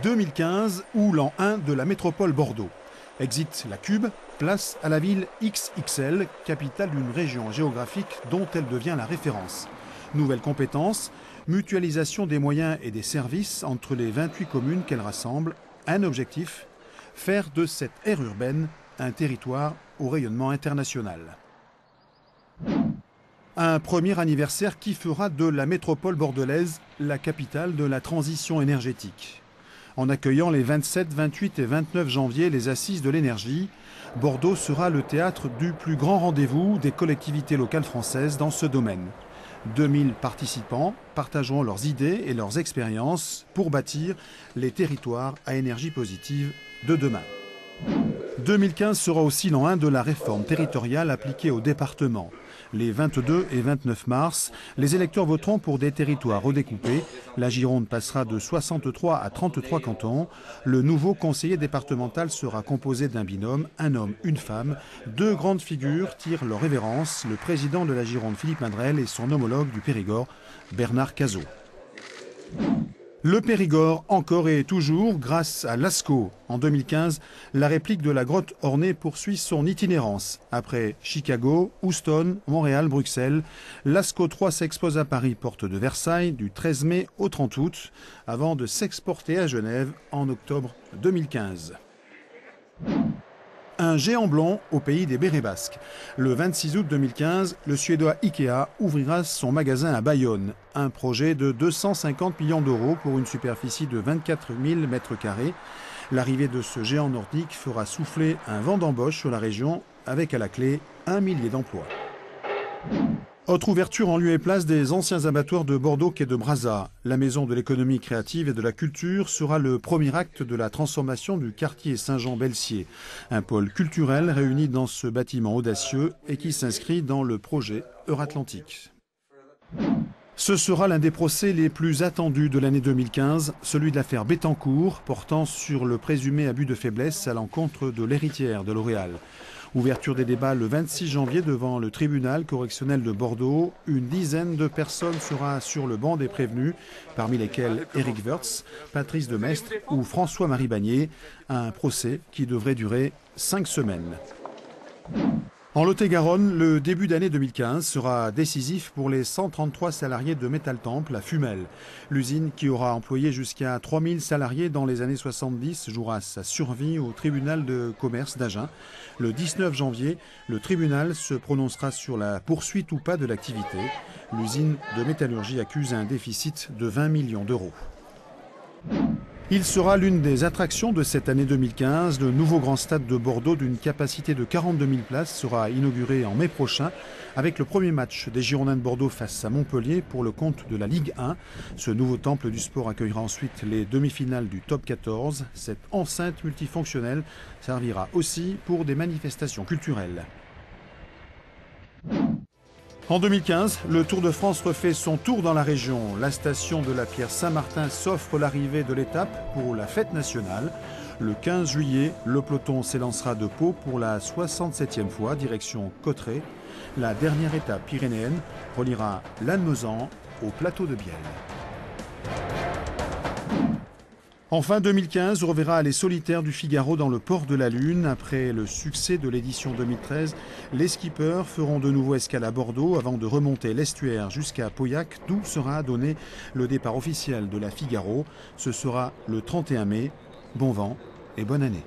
2015 ou l'an 1 de la métropole Bordeaux. Exit la Cube, place à la ville XXL, capitale d'une région géographique dont elle devient la référence. Nouvelles compétences, mutualisation des moyens et des services entre les 28 communes qu'elle rassemble. Un objectif, faire de cette aire urbaine un territoire au rayonnement international. Un premier anniversaire qui fera de la métropole bordelaise la capitale de la transition énergétique. En accueillant les 27, 28 et 29 janvier les Assises de l'énergie, Bordeaux sera le théâtre du plus grand rendez-vous des collectivités locales françaises dans ce domaine. 2000 participants partageront leurs idées et leurs expériences pour bâtir les territoires à énergie positive de demain. 2015 sera aussi l'an 1 de la réforme territoriale appliquée aux départements. Les 22 et 29 mars, les électeurs voteront pour des territoires redécoupés. La Gironde passera de 63 à 33 cantons. Le nouveau conseiller départemental sera composé d'un binôme, un homme, une femme. Deux grandes figures tirent leur révérence, le président de la Gironde, Philippe Madrelle, et son homologue du Périgord, Bernard Cazot. Le Périgord, encore et toujours, grâce à Lascaux. En 2015, la réplique de la grotte ornée poursuit son itinérance. Après Chicago, Houston, Montréal, Bruxelles, Lascaux 3 s'expose à Paris, porte de Versailles, du 13 mai au 30 août, avant de s'exporter à Genève en octobre 2015. Un géant blond au pays des bérets basques. Le 26 août 2015, le Suédois Ikea ouvrira son magasin à Bayonne. Un projet de 250 millions d'euros pour une superficie de 24 000 m². L'arrivée de ce géant nordique fera souffler un vent d'embauche sur la région, avec à la clé 1 millier d'emplois. Autre ouverture en lieu et place des anciens abattoirs de Bordeaux quai de Brazza. La maison de l'économie créative et de la culture sera le premier acte de la transformation du quartier Saint-Jean-Belsier. Un pôle culturel réuni dans ce bâtiment audacieux et qui s'inscrit dans le projet Euratlantique. Ce sera l'un des procès les plus attendus de l'année 2015, celui de l'affaire Bettencourt, portant sur le présumé abus de faiblesse à l'encontre de l'héritière de L'Oréal. Ouverture des débats le 26 janvier devant le tribunal correctionnel de Bordeaux. Une dizaine de personnes sera sur le banc des prévenus, parmi lesquels Éric Woerth, Patrice Demestre ou François-Marie Bagné. Un procès qui devrait durer 5 semaines. En Lot-et-Garonne, le début d'année 2015 sera décisif pour les 133 salariés de Métal Temple à Fumel. L'usine, qui aura employé jusqu'à 3000 salariés dans les années 70, jouera sa survie au tribunal de commerce d'Agen. Le 19 janvier, le tribunal se prononcera sur la poursuite ou pas de l'activité. L'usine de métallurgie accuse un déficit de 20 millions d'euros. Il sera l'une des attractions de cette année 2015. Le nouveau grand stade de Bordeaux d'une capacité de 42 000 places sera inauguré en mai prochain avec le premier match des Girondins de Bordeaux face à Montpellier pour le compte de la Ligue 1. Ce nouveau temple du sport accueillera ensuite les demi-finales du Top 14. Cette enceinte multifonctionnelle servira aussi pour des manifestations culturelles. En 2015, le Tour de France refait son tour dans la région. La station de la Pierre Saint-Martin s'offre l'arrivée de l'étape pour la fête nationale. Le 15 juillet, le peloton s'élancera de Pau pour la 67e fois, direction Cauterets. La dernière étape pyrénéenne reliera Lannemezan au plateau de Bielle. Enfin, 2015 reverra les solitaires du Figaro dans le port de la Lune. Après le succès de l'édition 2013, les skippers feront de nouveau escale à Bordeaux avant de remonter l'estuaire jusqu'à Pauillac, d'où sera donné le départ officiel de la Figaro. Ce sera le 31 mai. Bon vent et bonne année.